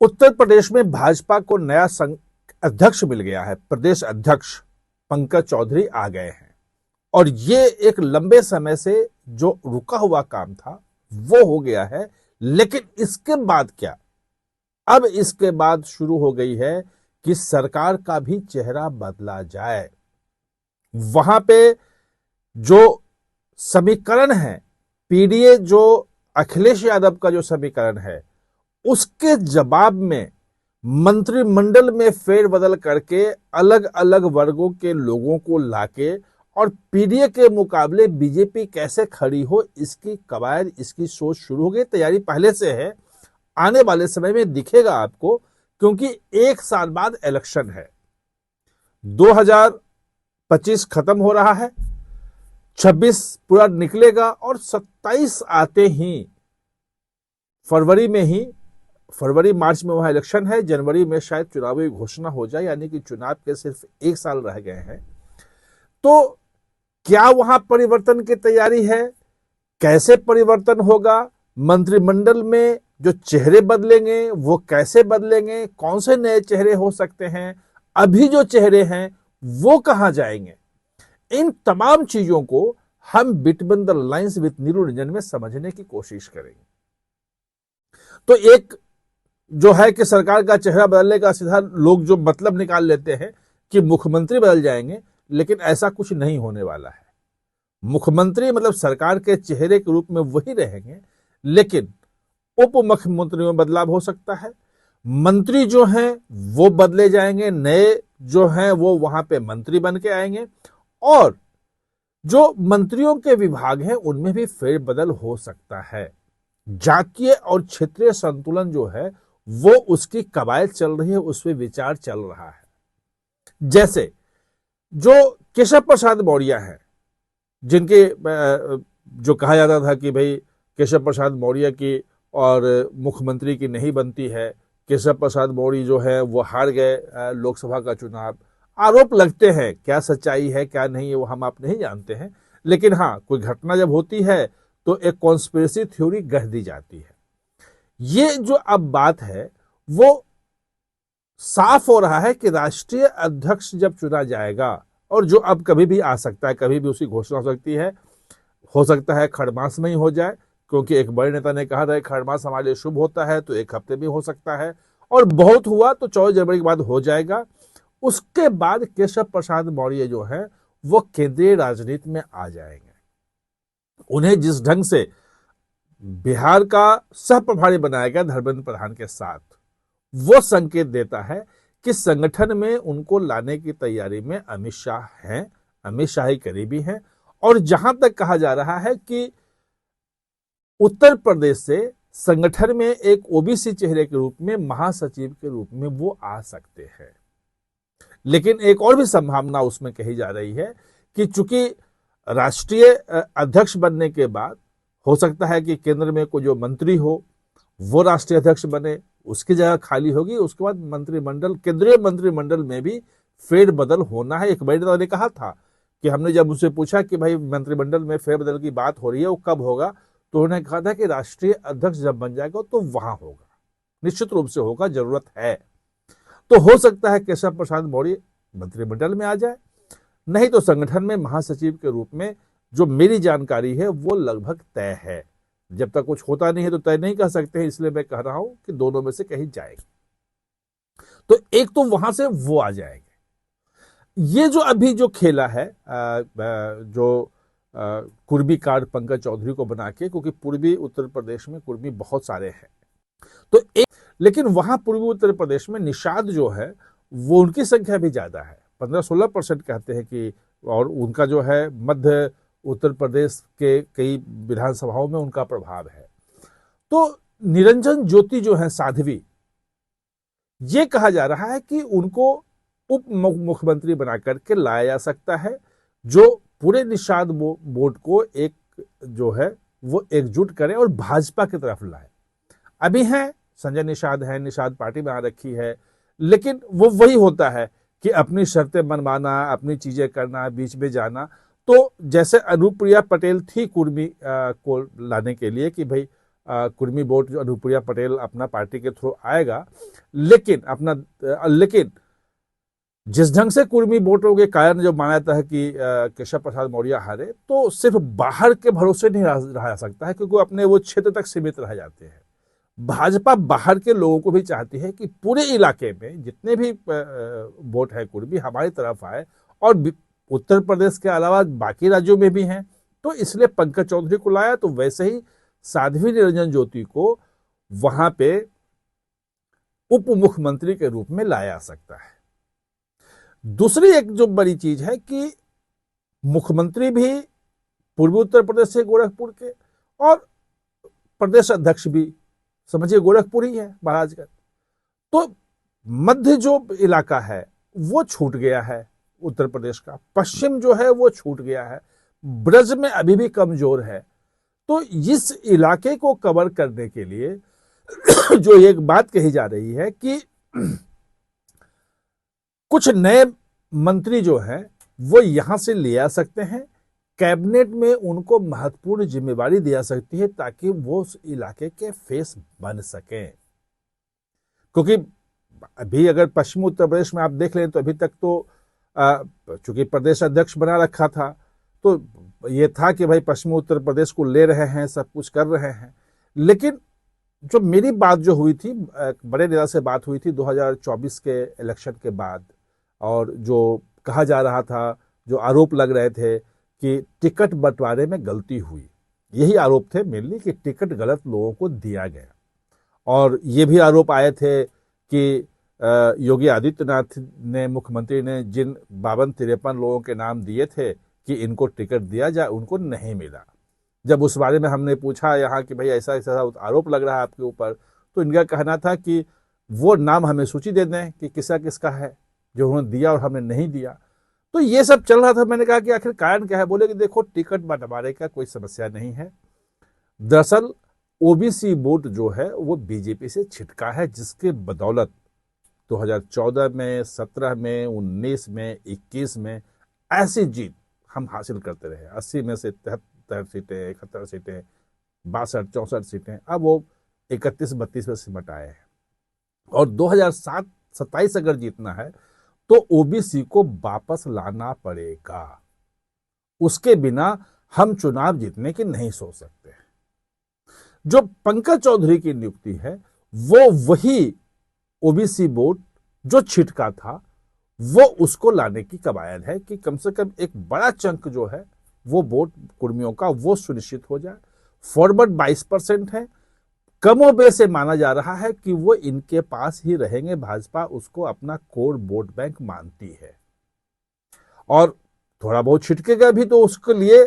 उत्तर प्रदेश में भाजपा को नया अध्यक्ष मिल गया है। प्रदेश अध्यक्ष पंकज चौधरी आ गए हैं और ये एक लंबे समय से जो रुका हुआ काम था वो हो गया है। लेकिन इसके बाद क्या? अब इसके बाद शुरू हो गई है कि सरकार का भी चेहरा बदला जाए। वहां पे जो समीकरण है, पीडीए जो अखिलेश यादव का जो समीकरण है, उसके जवाब में मंत्रिमंडल में फेरबदल करके अलग अलग वर्गों के लोगों को लाके और पीडीए के मुकाबले बीजेपी कैसे खड़ी हो, इसकी कवायद, इसकी सोच शुरू हो गई। तैयारी पहले से है, आने वाले समय में दिखेगा आपको, क्योंकि एक साल बाद इलेक्शन है। 2025 खत्म हो रहा है, 26 पूरा निकलेगा और 27 आते ही फरवरी मार्च में वहां इलेक्शन है, जनवरी में शायद चुनावी घोषणा हो जाए, यानी कि चुनाव के सिर्फ एक साल रह गए हैं। तो क्या वहां परिवर्तन की तैयारी है? कैसे परिवर्तन होगा? मंत्रिमंडल में जो चेहरे बदलेंगे वो कैसे बदलेंगे? कौन से नए चेहरे हो सकते हैं? अभी जो चेहरे हैं वो कहां जाएंगे? इन तमाम चीजों को हम between the lines with Neeru Ranjan में समझने की कोशिश करेंगे। तो एक जो है कि सरकार का चेहरा बदलने का सीधा लोग जो मतलब निकाल लेते हैं कि मुख्यमंत्री बदल जाएंगे, लेकिन ऐसा कुछ नहीं होने वाला है। मुख्यमंत्री मतलब सरकार के चेहरे के रूप में वही रहेंगे, लेकिन उप मुख्यमंत्री में बदलाव हो सकता है। मंत्री जो हैं वो बदले जाएंगे, नए जो हैं वो वहां पे मंत्री बन के आएंगे और जो मंत्रियों के विभाग हैं उनमें भी फेरबदल हो सकता है। जातीय और क्षेत्रीय संतुलन जो है वो उसकी कवायद चल रही है, उसमें विचार चल रहा है। जैसे जो केशव प्रसाद मौर्य हैं, जिनके जो कहा जाता था कि भाई केशव प्रसाद मौर्य की और मुख्यमंत्री की नहीं बनती है, केशव प्रसाद मौर्य जो है वो हार गए लोकसभा का चुनाव। आरोप लगते हैं, क्या सच्चाई है क्या नहीं है वो हम आप नहीं जानते हैं, लेकिन हाँ कोई घटना जब होती है तो एक कॉन्स्पिरेसी थ्योरी गढ़ दी जाती है। ये जो अब बात है वो साफ हो रहा है कि राष्ट्रीय अध्यक्ष जब चुना जाएगा, और जो अब कभी भी आ सकता है, कभी भी उसकी घोषणा हो सकता है खरमास में ही हो जाए, क्योंकि एक बड़े नेता ने कहा था खरमास हमारे लिए शुभ होता है, तो एक हफ्ते में हो सकता है, और बहुत हुआ तो 24 जनवरी के बाद हो जाएगा। उसके बाद केशव प्रसाद मौर्य जो है वो केंद्रीय राजनीति में आ जाएंगे। उन्हें जिस ढंग से बिहार का सह प्रभारी बनाया गया धर्मेंद्र प्रधान के साथ, वो संकेत देता है कि संगठन में उनको लाने की तैयारी में अमित शाह हैं, अमित शाह ही करीबी हैं। और जहां तक कहा जा रहा है कि उत्तर प्रदेश से संगठन में एक ओबीसी चेहरे के रूप में, महासचिव के रूप में वो आ सकते हैं। लेकिन एक और भी संभावना उसमें कही जा रही है कि चूंकि राष्ट्रीय अध्यक्ष बनने के बाद हो सकता है कि केंद्र में कोई जो मंत्री हो वो राष्ट्रीय अध्यक्ष बने, उसकी जगह खाली होगी, उसके बाद मंत्रिमंडल, केंद्रीय मंत्रिमंडल में भी फेरबदल होना है। एक बड़े नेता ने कहा था कि हमने जब उससे पूछा कि भाई मंत्रिमंडल में फेरबदल की बात हो रही है वो कब होगा, तो उन्होंने कहा था कि राष्ट्रीय अध्यक्ष जब बन जाएगा तो वहां होगा, निश्चित रूप से होगा, जरूरत है। तो हो सकता है केशव प्रसाद मौर्य मंत्रिमंडल में आ जाए, नहीं तो संगठन में महासचिव के रूप में, जो मेरी जानकारी है वो लगभग तय है। जब तक कुछ होता नहीं है तो तय नहीं कह सकते हैं, इसलिए मैं कह रहा हूं कि दोनों में से कहीं जाएगी। तो एक तो वहां से वो आ जाएंगे। ये जो अभी जो खेला है जो कुर्मी कार्ड पंकज चौधरी को बना के, क्योंकि पूर्वी उत्तर प्रदेश में कुर्मी बहुत सारे हैं, तो एक, लेकिन वहां पूर्वी उत्तर प्रदेश में निषाद जो है वो उनकी संख्या भी ज्यादा है, 15-16% कहते हैं कि, और उनका जो है मध्य उत्तर प्रदेश के कई विधानसभाओं में उनका प्रभाव है। तो निरंजन ज्योति जो है साध्वी, ये कहा जा रहा है कि उनको उप मुख्यमंत्री बना करके लाया जा सकता है, जो पूरे निषाद बोर्ड को एक जो है वो एकजुट करे और भाजपा की तरफ लाए। अभी है संजय निषाद है, निषाद पार्टी में आ रखी है, लेकिन वो वही होता है कि अपनी शर्तें मनवाना, अपनी चीजें करना, बीच में जाना। तो जैसे अनुप्रिया पटेल थी कुर्मी को लाने के लिए कि भाई कुर्मी वोट जो अनुप्रिया पटेल अपना पार्टी के थ्रू आएगा, लेकिन जिस ढंग से कुर्मी वोटों के कारण जो माना जाता है कि केशव प्रसाद मौर्य हारे, तो सिर्फ बाहर के भरोसे नहीं रहा जा सकता है, क्योंकि अपने वो क्षेत्र तक सीमित रह जाते हैं। भाजपा बाहर के लोगों को भी चाहती है कि पूरे इलाके में जितने भी वोट है कुर्मी हमारी तरफ आए, और उत्तर प्रदेश के अलावा बाकी राज्यों में भी हैं। तो इसलिए पंकज चौधरी को लाया, तो वैसे ही साध्वी निरंजन ज्योति को वहां पे उप मुख्यमंत्री के रूप में लाया जा सकता है। दूसरी एक जो बड़ी चीज है कि मुख्यमंत्री भी पूर्वी उत्तर प्रदेश से गोरखपुर के, और प्रदेश अध्यक्ष भी समझिए गोरखपुर ही है, महाराजगंज। तो मध्य जो इलाका है वो छूट गया है उत्तर प्रदेश का, पश्चिम जो है वो छूट गया है, ब्रज में अभी भी कमजोर है। तो इस इलाके को कवर करने के लिए जो एक बात कही जा रही है कि कुछ नए मंत्री जो हैं वो यहां से ले आ सकते हैं, कैबिनेट में उनको महत्वपूर्ण जिम्मेवारी दी जा सकती है ताकि वो उस इलाके के फेस बन सकें। क्योंकि अभी अगर पश्चिमी उत्तर प्रदेश में आप देख लें तो अभी तक तो चूंकि प्रदेश अध्यक्ष बना रखा था, तो ये था कि भाई पश्चिमी उत्तर प्रदेश को ले रहे हैं, सब कुछ कर रहे हैं। लेकिन जो मेरी बात जो हुई थी, बड़े नेता से बात हुई थी 2024 के इलेक्शन के बाद, और जो कहा जा रहा था, जो आरोप लग रहे थे कि टिकट बंटवारे में गलती हुई, यही आरोप थे मेनली कि टिकट गलत लोगों को दिया गया। और ये भी आरोप आए थे कि योगी आदित्यनाथ ने, मुख्यमंत्री ने, जिन 52-53 लोगों के नाम दिए थे कि इनको टिकट दिया जाए, उनको नहीं मिला। जब उस बारे में हमने पूछा यहाँ कि भाई ऐसा ऐसा आरोप लग रहा है आपके ऊपर, तो इनका कहना था कि वो नाम हमें सूची दे दें कि किसका किसका है जो उन्होंने दिया और हमने नहीं दिया। तो ये सब चल रहा था। मैंने कहा कि आखिर कारण क्या है? बोले कि देखो, टिकट बंटवारे का कोई समस्या नहीं है, दरअसल ओबीसी वोट जो है वो बीजेपी से छिटका है, जिसके बदौलत 2014 में, 17 में, 19 में, 21 में ऐसी जीत हम हासिल करते रहे। 80 में से 73 सीटें, 71 सीटें, 62, 64 सीटें, अब वो 31-32 में सिमट आए हैं। और 2027 अगर जीतना है तो ओबीसी को वापस लाना पड़ेगा, उसके बिना हम चुनाव जीतने की नहीं सोच सकते। जो पंकज चौधरी की नियुक्ति है वो वही ओबीसी वोट जो छिटका था, वो उसको लाने की कवायद है कि कम से कम एक बड़ा चंक जो है वो वोट कुर्मियों का वो सुनिश्चित हो जाए। फॉरवर्ड 22% है, कमोबेश से माना जा रहा है कि वो इनके पास ही रहेंगे। भाजपा उसको अपना कोर वोट बैंक मानती है, और थोड़ा बहुत छिटकेगा भी तो उसके लिए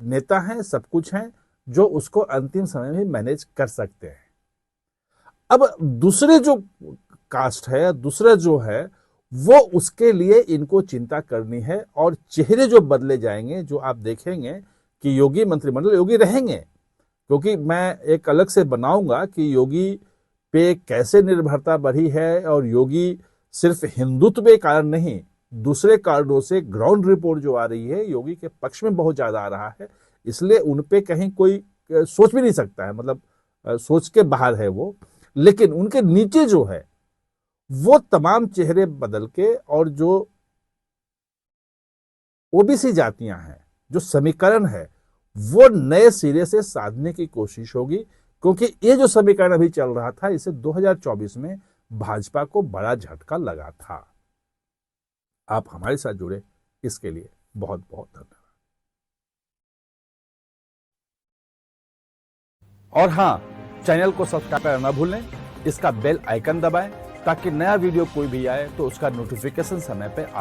नेता हैं, सब कुछ हैं जो उसको अंतिम समय में मैनेज कर सकते हैं। अब दूसरे जो कास्ट है, दूसरा जो है, वो उसके लिए इनको चिंता करनी है, और चेहरे जो बदले जाएंगे, जो आप देखेंगे कि योगी मंत्रिमंडल योगी रहेंगे, क्योंकि मैं एक अलग से बनाऊंगा कि योगी पे कैसे निर्भरता बढ़ी है, और योगी सिर्फ हिंदुत्व के कारण नहीं, दूसरे कारणों से ग्राउंड रिपोर्ट जो आ रही है योगी के पक्ष में बहुत ज्यादा आ रहा है, इसलिए उन पे कहीं कोई सोच भी नहीं सकता है, मतलब सोच के बाहर है वो। लेकिन उनके नीचे जो है वो तमाम चेहरे बदल के, और जो ओबीसी जातियां हैं, जो समीकरण है, वो नए सिरे से साधने की कोशिश होगी, क्योंकि ये जो समीकरण अभी चल रहा था, इसे 2024 में भाजपा को बड़ा झटका लगा था। आप हमारे साथ जुड़े, इसके लिए बहुत बहुत धन्यवाद। और हाँ, चैनल को सब्सक्राइब करना ना भूलें, इसका बेल आइकन दबाएं ताकि नया वीडियो कोई भी आए तो उसका नोटिफिकेशन समय पे